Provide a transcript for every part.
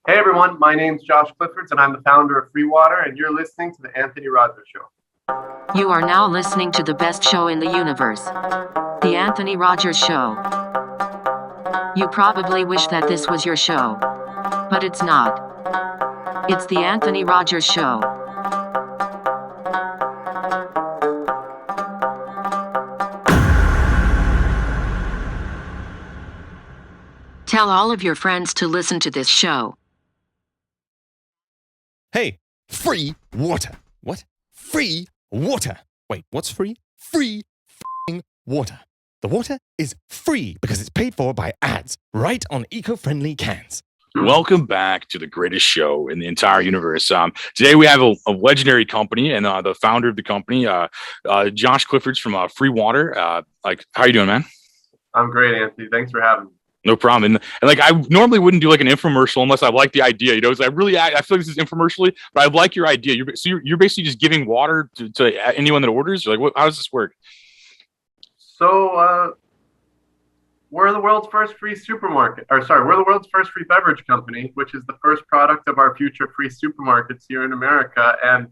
Hey everyone, my name's Josh Cliffords and I'm the founder of Free Water, and you're listening to the Anthony Rogers Show. You are now listening to the best show in the universe, The Anthony Rogers Show. You probably wish that this was your show, but it's not. It's The Anthony Rogers Show. Tell all of your friends to listen to this show. Hey, free water. What? Free water. Wait, what's free? Free f***ing water. The water is free because it's paid for by ads right on eco-friendly cans. Welcome back to the greatest show in the entire universe. Today we have a legendary company and the founder of the company, Josh Cliffords from Free Water. How are you doing, man? I'm great, Anthony. Thanks for having me. No problem. And like, I normally wouldn't do like an infomercial unless I like the idea. You know, I feel like this is infomercially, but I like your idea. You're basically just giving water to anyone that orders. You're like, how does this work? So, we're the world's first free supermarket, we're the world's first free beverage company, which is the first product of our future free supermarkets here in America. And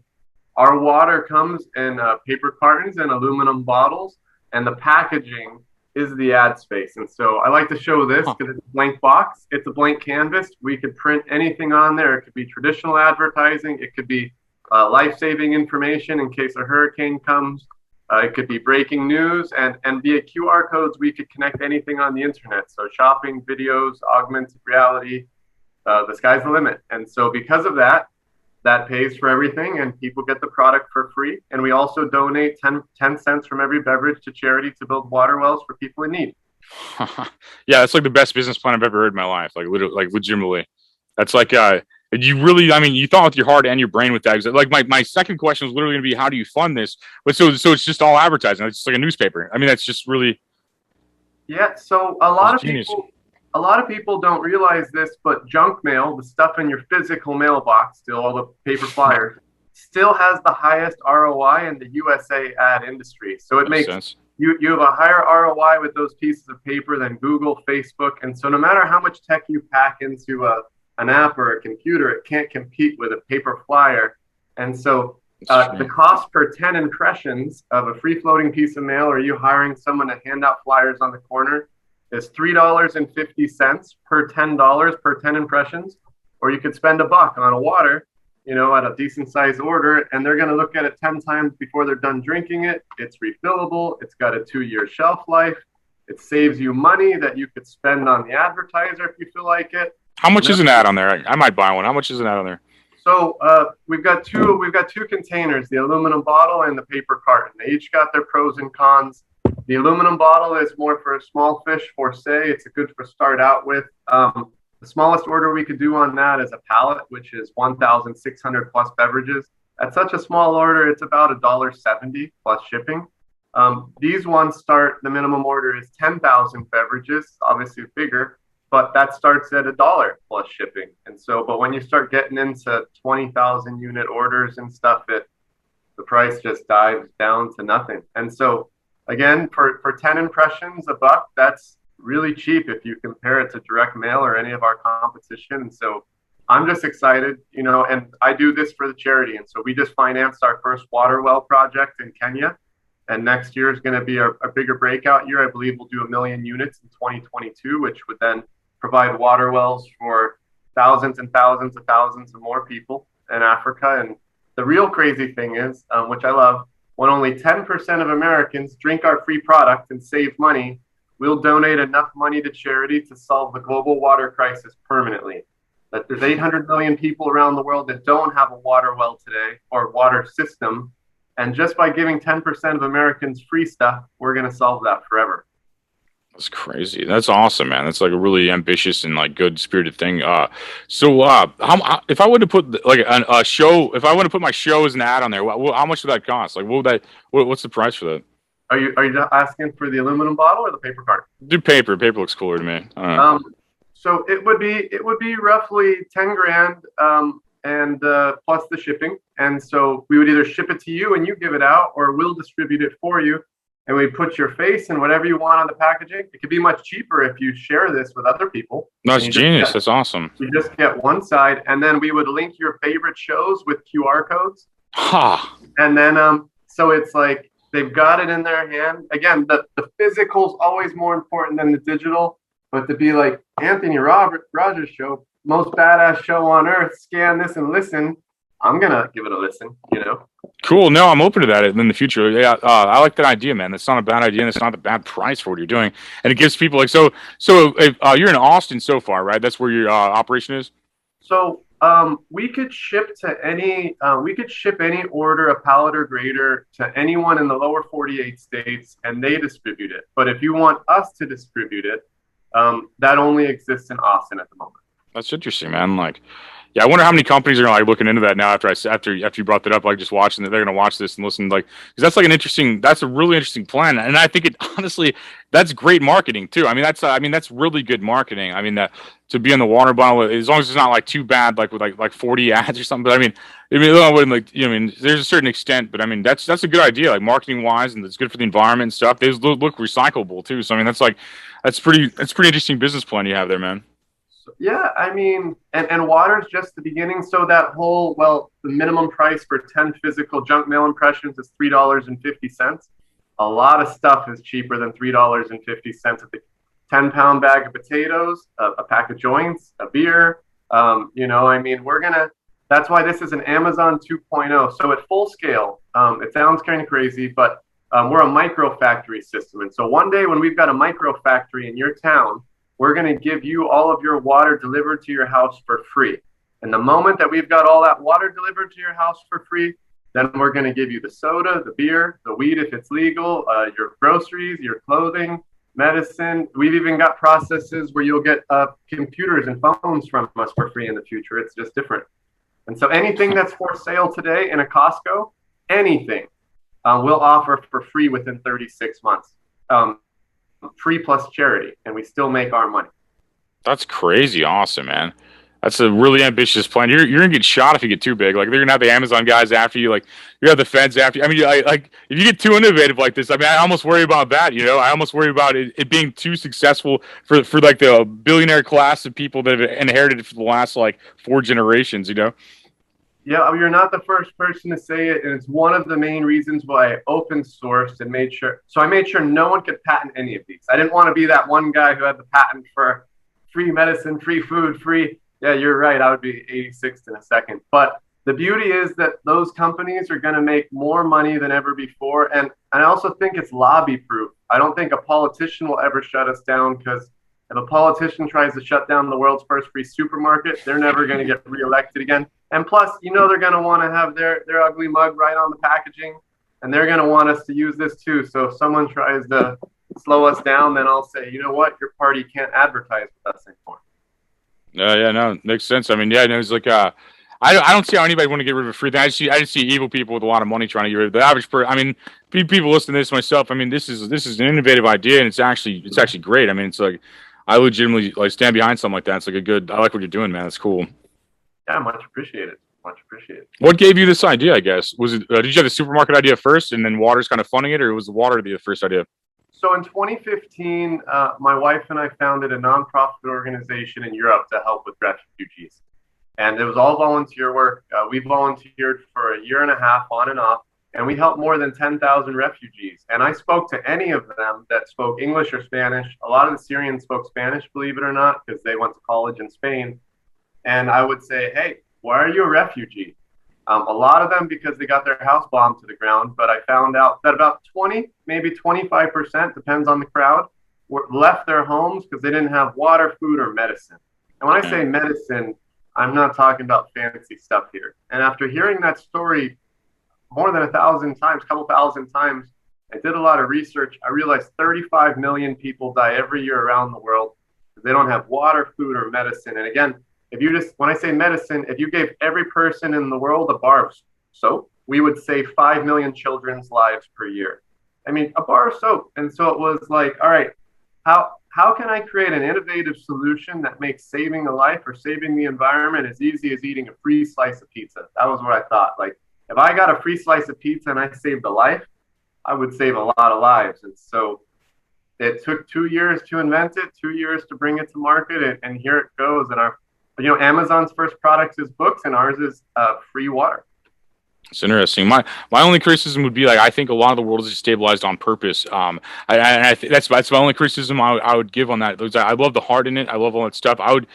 our water comes in paper cartons and aluminum bottles, and the packaging is the ad space. And so I like to show this because it's a blank box. It's a blank canvas. We could print anything on there. It could be traditional advertising. It could be life-saving information in case a hurricane comes. It could be breaking news, and via QR codes, we could connect anything on the internet. So shopping, videos, augmented reality, the sky's the limit. And so because of that, that pays for everything, and people get the product for free. And we also donate 10 cents from every beverage to charity to build water wells for people in need. Yeah, it's like the best business plan I've ever heard in my life. Like literally, like legitimately, that's like you really, I mean, you thought with your heart and your brain with that. Like my second question was literally going to be, how do you fund this? But so it's just all advertising. It's just like a newspaper. I mean, that's just really. Yeah. So a lot of people don't realize this, but junk mail, the stuff in your physical mailbox, still all the paper flyers, still has the highest ROI in the USA ad industry. So it makes sense. You have a higher ROI with those pieces of paper than Google, Facebook. And so no matter how much tech you pack into an app or a computer, it can't compete with a paper flyer. And so the cost per 10 impressions of a free floating piece of mail, or you hiring someone to hand out flyers on the corner, is $3.50 per $10 per 10 impressions. Or you could spend $1 on a water, you know, at a decent size order, and they're going to look at it 10 times before they're done drinking it. It's refillable. It's got a 2-year shelf life. It saves you money that you could spend on the advertiser if you feel like it. How much is an ad on there? I might buy one. How much is an ad on there? So we've got two containers, the aluminum bottle and the paper carton. They each got their pros and cons. The aluminum bottle is more for small fish for say. It's a good for start out with. The smallest order we could do on that is a pallet, which is 1,600 plus beverages. At such a small order, it's about $1.70 plus shipping. These ones start, the minimum order is 10,000 beverages, obviously bigger, but that starts at $1 plus shipping. And so, but when you start getting into 20,000 unit orders and stuff, the price just dives down to nothing. And so, again, for 10 impressions, $1, that's really cheap if you compare it to direct mail or any of our competition. And so I'm just excited, you know, and I do this for the charity. And so we just financed our first water well project in Kenya. And next year is going to be a bigger breakout year. I believe we'll do 1 million units in 2022, which would then provide water wells for thousands and thousands of thousands of more people in Africa. And the real crazy thing is, which I love, when only 10% of Americans drink our free product and save money, we'll donate enough money to charity to solve the global water crisis permanently. That there's 800 million people around the world that don't have a water well today or water system. And just by giving 10% of Americans free stuff, we're going to solve that forever. That's crazy. That's awesome, man. That's like a really ambitious and like good spirited thing. If I were to put like a show, if I want to put my show as an ad on there, how much would that cost? Like, what's the price for that? Are you asking for the aluminum bottle or the paper carton? Do paper. Paper looks cooler to me. So it would be roughly 10 grand, and plus the shipping. And so we would either ship it to you and you give it out, or we'll distribute it for you. and we put your face and whatever you want on the packaging. It could be much cheaper if you share this with other people. That's genius. That's awesome. You just get one side, and then we would link your favorite shows with QR codes. Ha. And then, so it's like they've got it in their hand. Again, the physical is always more important than the digital. But to be like Anthony Rogers show, most badass show on earth, scan this and listen. I'm gonna give it a listen, you know. Cool. No, I'm open to that in the future. Yeah, I like that idea, man. That's not a bad idea, and it's not a bad price for what you're doing. And it gives people like so. If, you're in Austin so far, right? That's where your operation is. So we could ship to any. We could ship any order, a pallet or grader, to anyone in the lower 48 states, and they distribute it. But if you want us to distribute it, that only exists in Austin at the moment. That's interesting, man. Like. Yeah, I wonder how many companies are like looking into that now after you brought that up, like just watching that they're going to watch this and listen, like, because that's like that's a really interesting plan. And I think honestly, that's great marketing too. I mean, that's really good marketing. I mean, that to be on the water bottle, as long as it's not like too bad, like with like 40 ads or something. But I wouldn't like, you know, I mean, there's a certain extent, but I mean, that's a good idea, like marketing wise, and it's good for the environment and stuff. They look recyclable too. So I mean, that's pretty interesting business plan you have there, man. Yeah, I mean, and water's just the beginning. So that whole, the minimum price for 10 physical junk mail impressions is $3.50. A lot of stuff is cheaper than $3.50. A 10-pound bag of potatoes, a pack of joints, a beer. You know, I mean, that's why this is an Amazon 2.0. So at full scale, it sounds kind of crazy, but we're a micro factory system. And so one day when we've got a micro factory in your town, we're going to give you all of your water delivered to your house for free. And the moment that we've got all that water delivered to your house for free, then we're going to give you the soda, the beer, the weed if it's legal, your groceries, your clothing, medicine. We've even got processes where you'll get computers and phones from us for free in the future. It's just different. And so anything that's for sale today in a Costco, anything, we'll offer for free within 36 months. Free plus charity, and we still make our money. That's crazy awesome, man. That's a really ambitious plan. You're gonna get shot if you get too big. Like they're gonna have the Amazon guys after you. Like you have the feds after you. I mean, like if you get too innovative like this, I mean, I almost worry about that. You know, I almost worry about it being too successful for like the billionaire class of people that have inherited it for the last like 4 generations. You know. Yeah, you're not the first person to say it, and it's one of the main reasons why I open sourced and made sure. So I made sure no one could patent any of these. I didn't want to be that one guy who had the patent for free medicine, free food, free. Yeah, you're right. I would be 86th in a second. But the beauty is that those companies are going to make more money than ever before, and I also think it's lobby proof. I don't think a politician will ever shut us down, because if a politician tries to shut down the world's first free supermarket, they're never going to get reelected again. And plus, you know, they're going to want to have their ugly mug right on the packaging, and they're going to want us to use this too. So if someone tries to slow us down, then I'll say, you know what, your party can't advertise with us anymore. Yeah, no, makes sense. I mean, yeah, no, it's like I don't see how anybody want to get rid of a free thing. I just see evil people with a lot of money trying to get rid of the average person. I mean, people listen to this myself. I mean, this is an innovative idea, and it's actually great. I mean, it's like I legitimately like stand behind something like that. It's like I like what you're doing, man. It's cool. Yeah, much appreciated. Much appreciated. What gave you this idea, I guess? Was it did you have the supermarket idea first and then water's kind of funding it, or was the water the first idea? So in 2015, my wife and I founded a nonprofit organization in Europe to help with refugees. And it was all volunteer work. We volunteered for 1.5 years on and off, and we helped more than 10,000 refugees. And I spoke to any of them that spoke English or Spanish. A lot of the Syrians spoke Spanish, believe it or not, because they went to college in Spain. And I would say, hey, why are you a refugee? A lot of them because they got their house bombed to the ground. But I found out that about 20, maybe 25%, depends on the crowd, left their homes because they didn't have water, food, or medicine. And when I say medicine, I'm not talking about fancy stuff here. And after hearing that story more than 1,000 times, a couple thousand times, I did a lot of research. I realized 35 million people die every year around the world because they don't have water, food, or medicine. And again, when I say medicine, if you gave every person in the world a bar of soap, we would save 5 million children's lives per year. I mean, a bar of soap. And so it was like, all right, how can I create an innovative solution that makes saving a life or saving the environment as easy as eating a free slice of pizza? That was what I thought. Like, if I got a free slice of pizza and I saved a life, I would save a lot of lives. And so it took 2 years to invent it, 2 years to bring it to market, and here it goes. And Amazon's first product is books, and ours is free water. It's interesting. My only criticism would be like I think a lot of the world is destabilized on purpose. That's my only criticism I would give on that. I love the heart in it. I love all that stuff. I would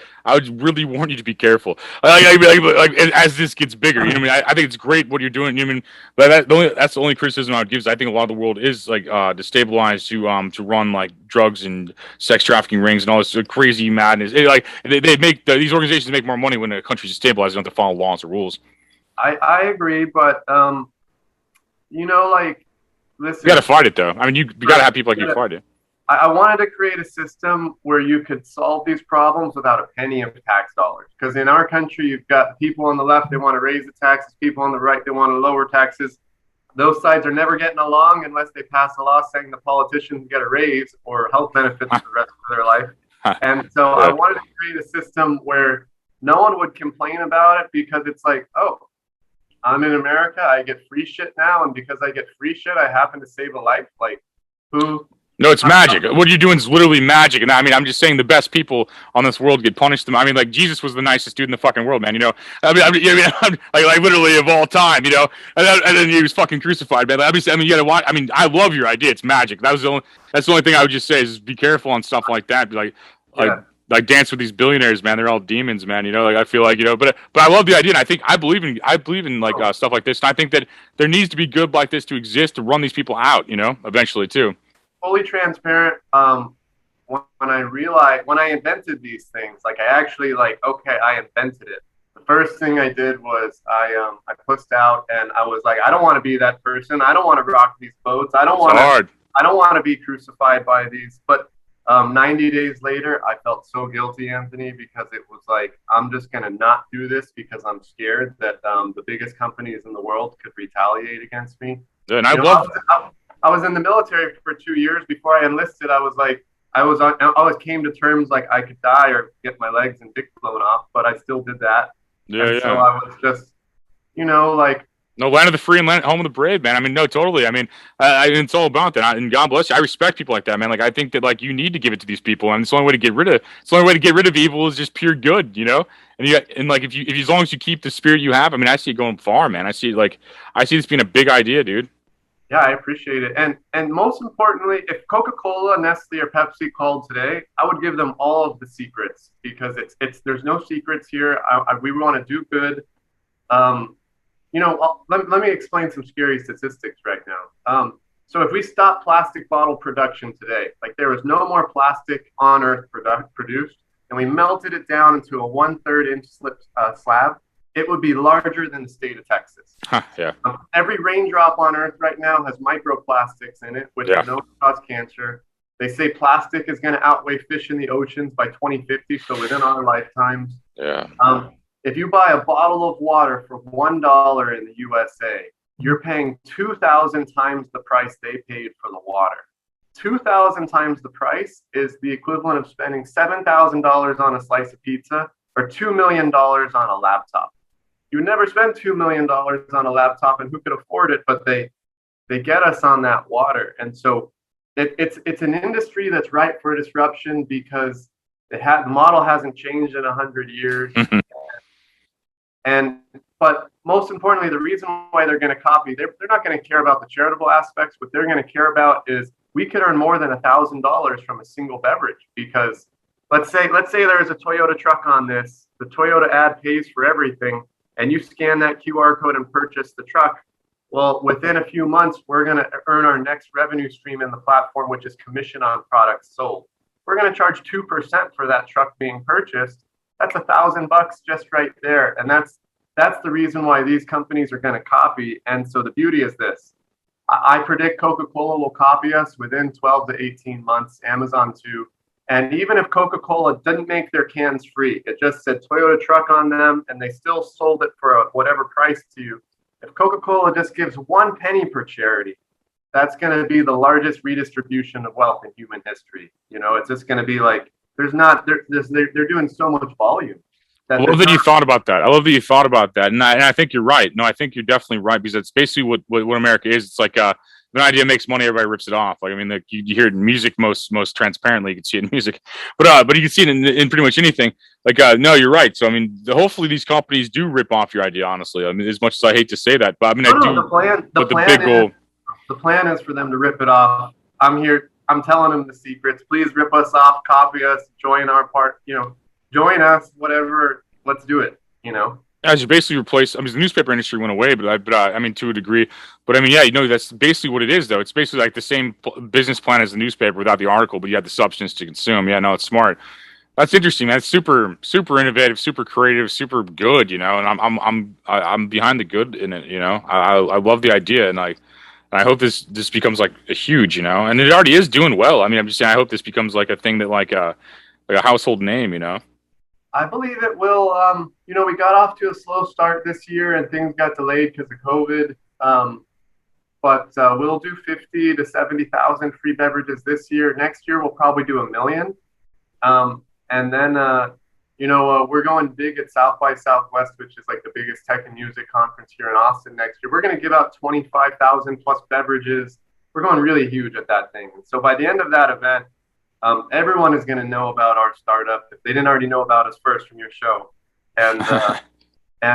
really warn you to be careful. Like as this gets bigger, you know what I mean? I think it's great what you're doing. You know what I mean? But that's the only criticism I would give. Is I think a lot of the world is like destabilized to run like drugs and sex trafficking rings and all this crazy madness. They make these organizations make more money when a country's destabilized. They don't have to follow laws or rules. I agree, but like, listen. You got to fight it though. I mean, you got to have people like you fight it. I wanted to create a system where you could solve these problems without a penny of tax dollars. Because in our country, you've got people on the left, they want to raise the taxes. People on the right, they want to lower taxes. Those sides are never getting along unless they pass a law saying the politicians get a raise or health benefits for the rest of their life. And so I wanted to create a system where no one would complain about it because it's like, oh, I'm in America, I get free shit now, and because I get free shit, I happen to save a life. Like, who? No, it's magic. What you're doing is literally magic. And I mean, I'm just saying the best people on this world get punished. I mean, like Jesus was the nicest dude in the fucking world, man. You know, like literally of all time. You know, and then he was fucking crucified, man. You gotta watch. I mean, I love your idea. It's magic. That's the only thing I would just say is be careful on stuff like that. Like dance with these billionaires, man. They're all demons, man. You know, like I feel like, you know, but I love the idea, and I think I believe in like stuff like this, and I think that there needs to be good like this to exist to run these people out, you know, eventually too. Fully transparent. When I invented these things, like I actually I invented it. The first thing I did was I pushed out, and I was like, I don't want to be that person. I don't want to rock these boats. I don't want to be crucified by these, but 90 days later, I felt so guilty, Anthony, because it was like, I'm just going to not do this because I'm scared that the biggest companies in the world could retaliate against me. Yeah, and I was in the military for 2 years. Before I enlisted, I was like, I always came to terms like I could die or get my legs and dick blown off, but I still did that. So I was just, like, no, land of the free and home of the brave, man. I mean, no, totally. I mean, it's all about that. And God bless you. I respect people like that, man. Like, I think that like you need to give it to these people, and it's the only way to get rid of evil is just pure good, you know. And like if as long as you keep the spirit you have, I mean, I see it going far, man. I see this being a big idea, dude. Yeah, I appreciate it. And most importantly, if Coca-Cola, Nestle, or Pepsi called today, I would give them all of the secrets because there's no secrets here. We want to do good. Let me explain some scary statistics right now. So if we stop plastic bottle production today, like there was no more plastic on Earth produced, and we melted it down into a 1/3 inch slab, it would be larger than the state of Texas. Yeah. Every raindrop on Earth right now has microplastics in it, which know cause cancer. They say plastic is going to outweigh fish in the oceans by 2050, so within our lifetimes. Yeah. If you buy a bottle of water for $1 in the USA, you're paying 2,000 times the price they paid for the water. 2,000 times the price is the equivalent of spending $7,000 on a slice of pizza or $2 million on a laptop. You would never spend $2 million on a laptop, and who could afford it? But they get us on that water. And so it's an industry that's ripe for disruption because the model hasn't changed in 100 years. But most importantly, the reason why they're going to copy, they're not going to care about the charitable aspects. What they're going to care about is we could earn more than $1,000 from a single beverage because let's say there's a Toyota truck on this, the Toyota ad pays for everything, and you scan that QR code and purchase the truck. Well, within a few months, we're going to earn our next revenue stream in the platform, which is commission on products sold. We're going to charge 2% for that truck being purchased. That's $1,000 just right there. And that's the reason why these companies are going to copy. And so the beauty is this. I predict Coca-Cola will copy us within 12 to 18 months, Amazon too. And even if Coca-Cola didn't make their cans free, it just said Toyota truck on them, and they still sold it for whatever price to you. If Coca-Cola just gives 1 penny per charity, that's going to be the largest redistribution of wealth in human history. It's just going to be like, they're doing so much volume. I love that you thought about that. And I think you're right. No, I think you're definitely right because that's basically what America is. It's like an idea makes money, everybody rips it off. Like, I mean, you hear it in music most transparently. You can see it in music, but you can see it in pretty much anything. Like, no, you're right. So, I mean, hopefully these companies do rip off your idea. Honestly, I mean, as much as I hate to say that, but I mean, I do. The big goal. The plan is for them to rip it off. I'm here. I'm telling them the secrets. Please rip us off, copy us, join our part. Join us, whatever. Let's do it. As you basically replace, I mean, the newspaper industry went away, but I mean, to a degree. But I mean, yeah, that's basically what it is, though. It's basically like the same business plan as the newspaper without the article, but you have the substance to consume. Yeah, no, it's smart. That's interesting, man. It's super, super innovative, super creative, super good. And I'm behind the good in it. I love the idea, and I hope this becomes like a huge, and it already is doing well. I mean, I'm just saying, I hope this becomes like a thing that like a household name. I believe it will. We got off to a slow start this year and things got delayed because of COVID. But we'll do 50 to 70,000 free beverages this year. Next year, we'll probably do 1 million. And then, we're going big at South by Southwest, which is like the biggest tech and music conference here in Austin next year. We're going to give out 25,000 plus beverages. We're going really huge at that thing. And so by the end of that event, everyone is going to know about our startup if they didn't already know about us first from your show. And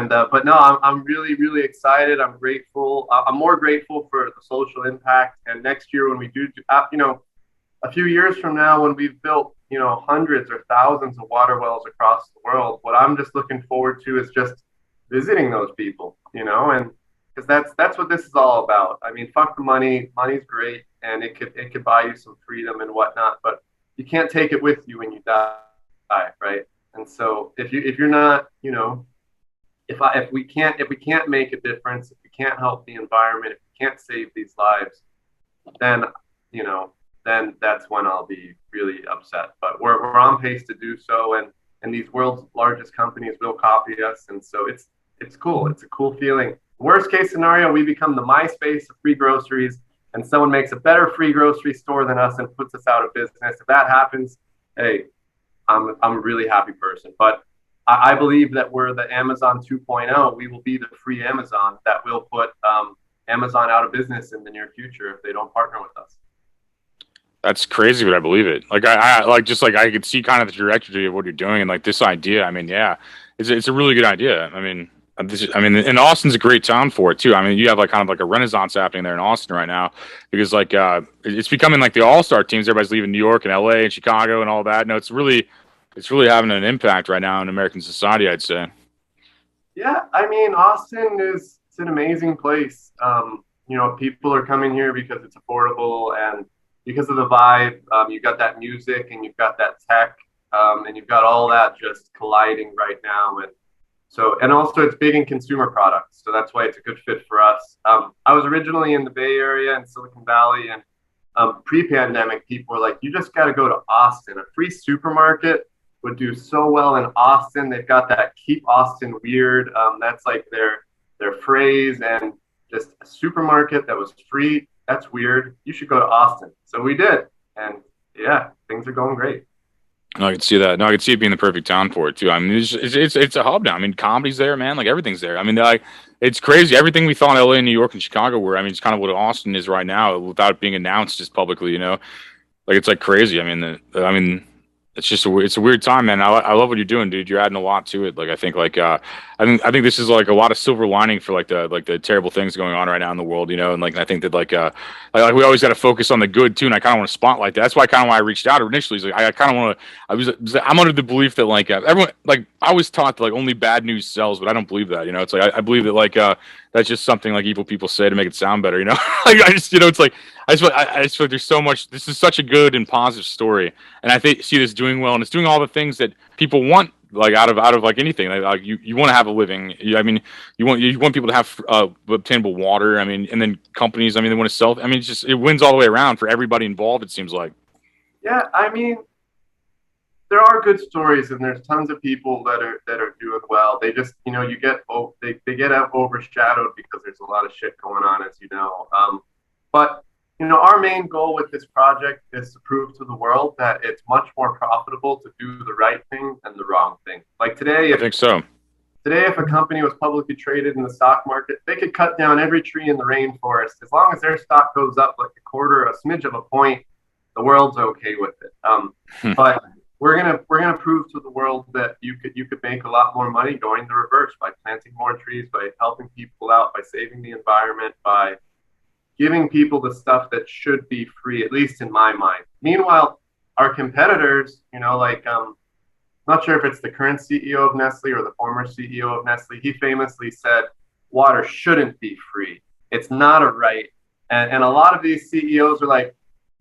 but no, I'm really, really excited. I'm grateful. I'm more grateful for the social impact. And next year when we do, a few years from now when we've built, hundreds or thousands of water wells across the world, what I'm just looking forward to is just visiting those people, and because that's what this is all about. I mean, fuck the money. Money's great, and it could buy you some freedom and whatnot, but you can't take it with you when you die, right? And so if you're not, if we can't make a difference, if we can't help the environment, if we can't save these lives, then then that's when I'll be really upset. But we're on pace to do so, and these world's largest companies will copy us, and so it's cool. It's a cool feeling. Worst case scenario, we become the MySpace of free groceries, and someone makes a better free grocery store than us and puts us out of business. If that happens, hey, I'm a really happy person. But I believe that we're the Amazon 2.0. We will be the free Amazon that will put Amazon out of business in the near future if they don't partner with us. That's crazy, but I believe it. Like I could see kind of the trajectory of what you're doing, and like this idea. I mean, yeah, it's a really good idea. I mean, and Austin's a great town for it too. I mean, you have like kind of like a renaissance happening there in Austin right now because like it's becoming like the all-star teams. Everybody's leaving New York and LA and Chicago and all that. No, it's really having an impact right now in American society, I'd say. Yeah, I mean, Austin it's an amazing place. People are coming here because it's affordable and because of the vibe. You've got that music and you've got that tech, and you've got all that just colliding right now. And also it's big in consumer products. So that's why it's a good fit for us. I was originally in the Bay Area in Silicon Valley, and pre-pandemic, people were like, you just got to go to Austin. A free supermarket would do so well in Austin. They've got that keep Austin weird. That's like their phrase, and just a supermarket that was free. That's weird. You should go to Austin. So we did. And yeah, things are going great. No, I can see that. No, I can see it being the perfect town for it too. I mean, it's a hub now. I mean, comedy's there, man. Like everything's there. I mean, like it's crazy. Everything we thought LA, New York, and Chicago were. I mean, it's kind of what Austin is right now, without being announced just publicly. Like it's like crazy. I mean, it's just it's a weird time, man. I love what you're doing, dude. You're adding a lot to it. Like I think I think this is like a lot of silver lining for like the terrible things going on right now in the world, and like I think that like we always got to focus on the good too, and I kind of want to spotlight that. That's why I reached out initially. Is like I kind of want to. I'm under the belief that like everyone, like I was taught that like only bad news sells, but I don't believe that. It's like I believe that like that's just something like evil people say to make it sound better. Like I just it's like I just feel like there's so much. This is such a good and positive story, and I see this doing well, and it's doing all the things that people want. Like out of like anything, like you want to have a living. I mean, you want people to have obtainable water. I mean, and then companies. I mean, they want to sell. I mean, it wins all the way around for everybody involved. It seems like. Yeah, I mean, there are good stories, and there's tons of people that are doing well. They just they get overshadowed because there's a lot of shit going on, as you know. But our main goal with this project is to prove to the world that it's much more profitable to do the right thing than the wrong thing. Like today, I think so. Today, if a company was publicly traded in the stock market, they could cut down every tree in the rainforest. As long as their stock goes up like a quarter, a smidge of a point, the world's okay with it. But we're gonna prove to the world that you could make a lot more money going the reverse by planting more trees, by helping people out, by saving the environment, by giving people the stuff that should be free, at least in my mind. Meanwhile, our competitors, like not sure if it's the current CEO of Nestle or the former CEO of Nestle. He famously said, water shouldn't be free. It's not a right. And a lot of these CEOs are like,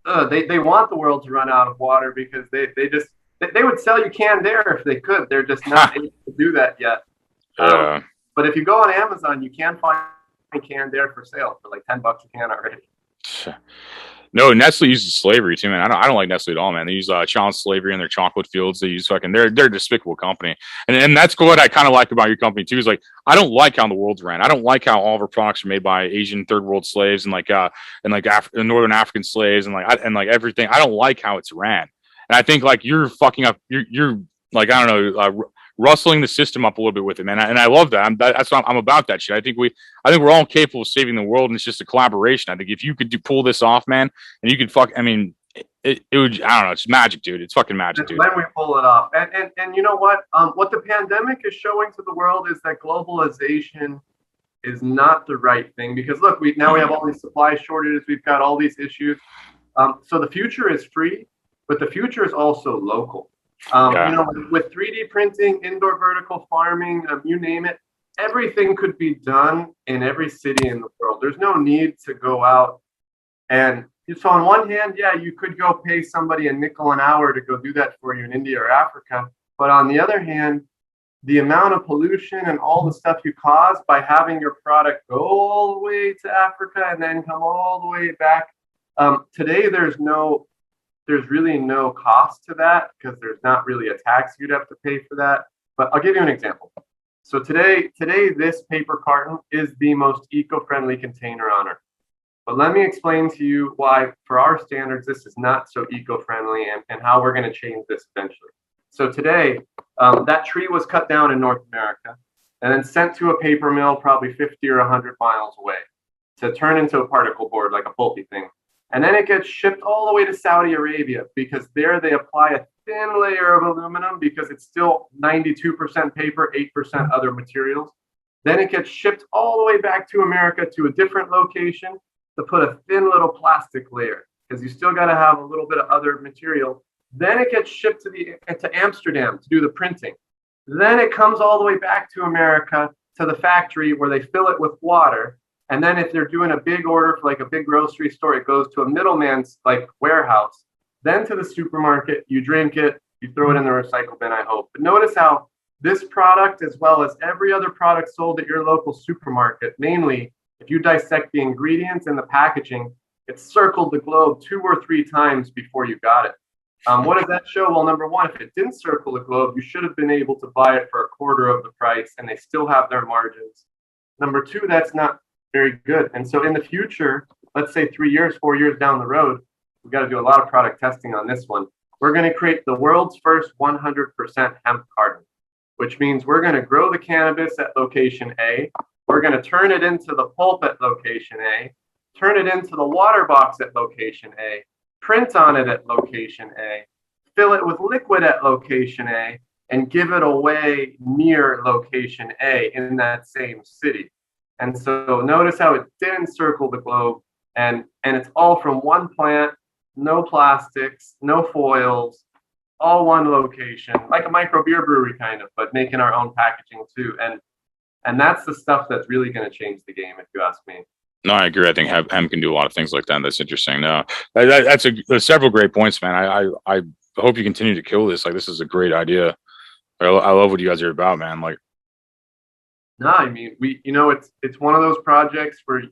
they want the world to run out of water because they would sell you canned air if they could. They're just not able to do that yet. But if you go on Amazon, you can find canned air for sale for like $10 a can already. No, Nestle uses slavery too, man. I don't like Nestle at all, man. They use child slavery in their chocolate fields. They use they're a despicable company. And that's what I kind of like about your company too, is like, I don't like how the world's ran. I don't like how all of our products are made by Asian third world slaves and Northern African slaves and like everything. I don't like how it's ran. And I think like you're fucking up, you're like, I don't know, rustling the system up a little bit with it, man. And I love that. I'm about that shit. I think we're all capable of saving the world, and it's just a collaboration. I think if you could pull this off, man, and you could it would, I don't know, it's magic, dude. It's fucking magic, dude. When we pull it off. And you know what? What the pandemic is showing to the world is that globalization is not the right thing, because look, now we have all these supply shortages, we've got all these issues. So the future is free, but the future is also local. With 3D printing, indoor vertical farming, you name it, everything could be done in every city in the world. There's no need to go out. And so on one hand, yeah, you could go pay somebody a nickel an hour to go do that for you in India or Africa. But on the other hand, the amount of pollution and all the stuff you cause by having your product go all the way to Africa and then come all the way back. Today, there's really no cost to that, because there's not really a tax you'd have to pay for that. But I'll give you an example. So today, this paper carton is the most eco-friendly container on Earth. But let me explain to you why, for our standards, this is not so eco-friendly, and how we're going to change this eventually. So today, that tree was cut down in North America and then sent to a paper mill probably 50 or 100 miles away to turn into a particle board, like a pulpy thing. And then it gets shipped all the way to Saudi Arabia, because there they apply a thin layer of aluminum, because it's still 92% paper, 8% other materials. Then it gets shipped all the way back to America to a different location to put a thin little plastic layer, because you still got to have a little bit of other material. Then it gets shipped to Amsterdam to do the printing. Then it comes all the way back to America to the factory where they fill it with water. And then if they're doing a big order for like a big grocery store, it goes to a middleman's like warehouse, then to the supermarket, you drink it, you throw it in the recycle bin, I hope. But notice how this product, as well as every other product sold at your local supermarket, namely, if you dissect the ingredients and the packaging, it circled the globe 2 or 3 times before you got it. What does that show? Well, number one, if it didn't circle the globe, you should have been able to buy it for a quarter of the price, and they still have their margins. Number two, that's not very good. And so in the future, let's say 3 years, 4 years down the road, we've got to do a lot of product testing on this one. We're going to create the world's first 100% hemp carton, which means we're going to grow the cannabis at location A. We're going to turn it into the pulp at location A, turn it into the water box at location A, print on it at location A, fill it with liquid at location A, and give it away near location A in that same city. And so notice how it didn't circle the globe, and it's all from one plant, no plastics, no foils, all one location, like a micro beer brewery kind of, but making our own packaging too. And that's the stuff that's really going to change the game, if you ask me. No, I agree. I think hemp can do a lot of things like that. That's interesting. No, there's several great points, man. I hope you continue to kill this. Like, this is a great idea. I love what you guys are about, man. Like, no, I mean, it's one of those projects where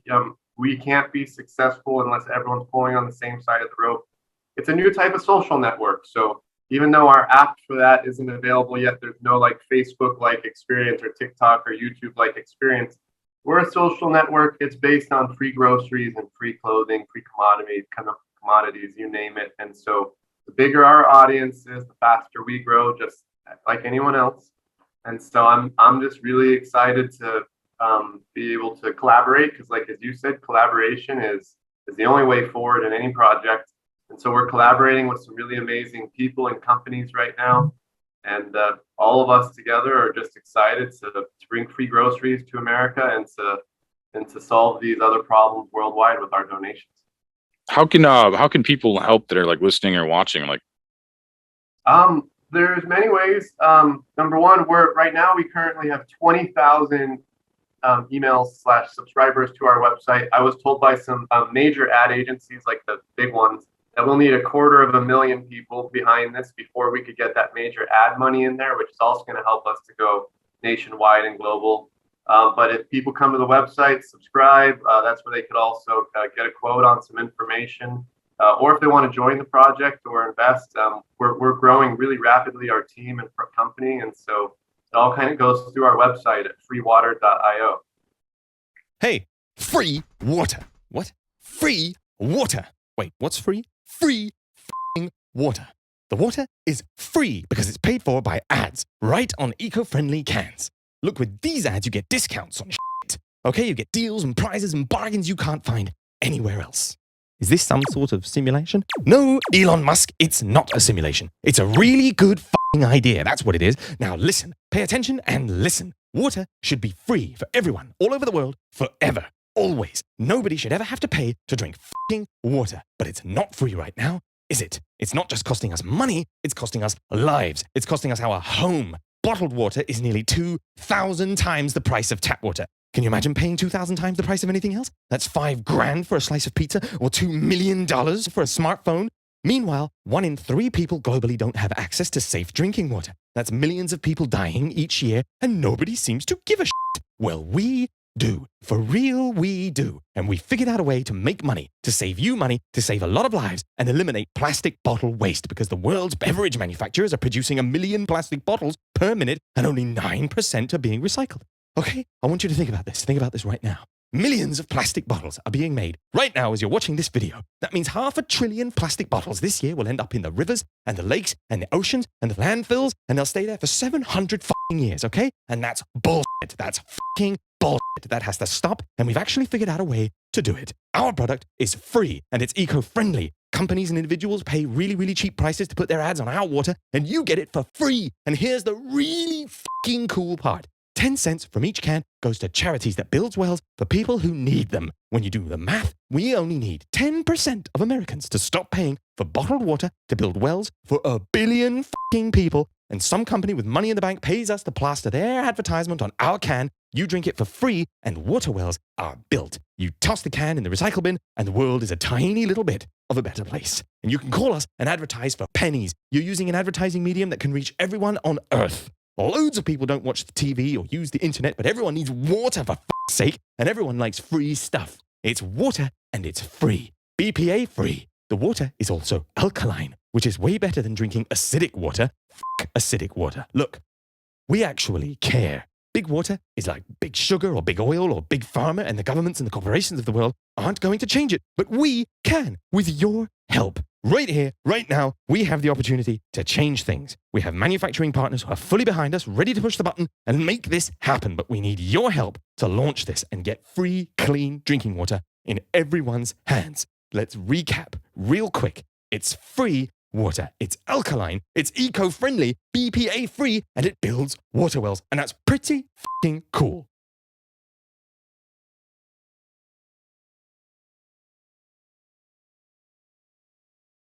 we can't be successful unless everyone's pulling on the same side of the rope. It's a new type of social network. So even though our app for that isn't available yet, there's no like Facebook-like experience or TikTok or YouTube-like experience. We're a social network. It's based on free groceries and free clothing, free commodities, you name it. And so the bigger our audience is, the faster we grow, just like anyone else. And so I'm just really excited to be able to collaborate because, like as you said, collaboration is the only way forward in any project. And so we're collaborating with some really amazing people and companies right now. And all of us together are just excited to bring free groceries to America and to solve these other problems worldwide with our donations. How can people help that are like listening or watching? Like, There's many ways. Number one, right now we currently have 20,000 emails/subscribers to our website. I was told by some major ad agencies, like the big ones, that we'll need 250,000 people behind this before we could get that major ad money in there, which is also going to help us to go nationwide and global. But if people come to the website, subscribe, that's where they could also get a quote on some information. Or if they want to join the project or invest, we're growing really rapidly, our team and company. And so it all kind of goes through our website at freewater.io. Hey, free water. What? Free water. Wait, what's free? Free f***ing water. The water is free because it's paid for by ads right on eco-friendly cans. Look, with these ads, you get discounts on shit. Okay, you get deals and prizes and bargains you can't find anywhere else. Is this some sort of simulation? No, Elon Musk, it's not a simulation. It's a really good f***ing idea. That's what it is. Now listen, pay attention and listen. Water should be free for everyone all over the world forever. Always. Nobody should ever have to pay to drink f***ing water. But it's not free right now, is it? It's not just costing us money, it's costing us lives. It's costing us our home. Bottled water is nearly 2,000 times the price of tap water. Can you imagine paying 2,000 times the price of anything else? That's $5 grand for a slice of pizza or $2 million for a smartphone. Meanwhile, 1 in 3 people globally don't have access to safe drinking water. That's millions of people dying each year, and nobody seems to give a shit. Well, we do. For real, we do. And we figured out a way to make money, to save you money, to save a lot of lives, and eliminate plastic bottle waste because the world's beverage manufacturers are producing 1 million plastic bottles per minute and only 9% are being recycled. Okay? I want you to think about this. Think about this right now. Millions of plastic bottles are being made right now as you're watching this video. That means 500 billion plastic bottles this year will end up in the rivers and the lakes and the oceans and the landfills, and they'll stay there for 700 fucking years, okay? And that's bullshit. That's fucking bullshit. That has to stop, and we've actually figured out a way to do it. Our product is free, and it's eco-friendly. Companies and individuals pay really, really cheap prices to put their ads on our water, and you get it for free. And here's the really fucking cool part. 10 cents from each can goes to charities that build wells for people who need them. When you do the math, we only need 10% of Americans to stop paying for bottled water to build wells for 1 billion fucking people. And some company with money in the bank pays us to plaster their advertisement on our can. You drink it for free, and water wells are built. You toss the can in the recycle bin, and the world is a tiny little bit of a better place. And you can call us and advertise for pennies. You're using an advertising medium that can reach everyone on Earth. Loads of people don't watch the TV or use the internet, but everyone needs water for f***'s sake, and everyone likes free stuff. It's water, and it's free. BPA free. The water is also alkaline, which is way better than drinking acidic water. F*** acidic water. Look, we actually care. Big water is like big sugar or big oil or big pharma, and the governments and the corporations of the world aren't going to change it. But we can, with your help. Right here, right now, we have the opportunity to change things. We have manufacturing partners who are fully behind us, ready to push the button and make this happen. But we need your help to launch this and get free, clean drinking water in everyone's hands. Let's recap real quick. It's free water. It's alkaline. It's eco-friendly, BPA free, and it builds water wells. And that's pretty f***ing cool.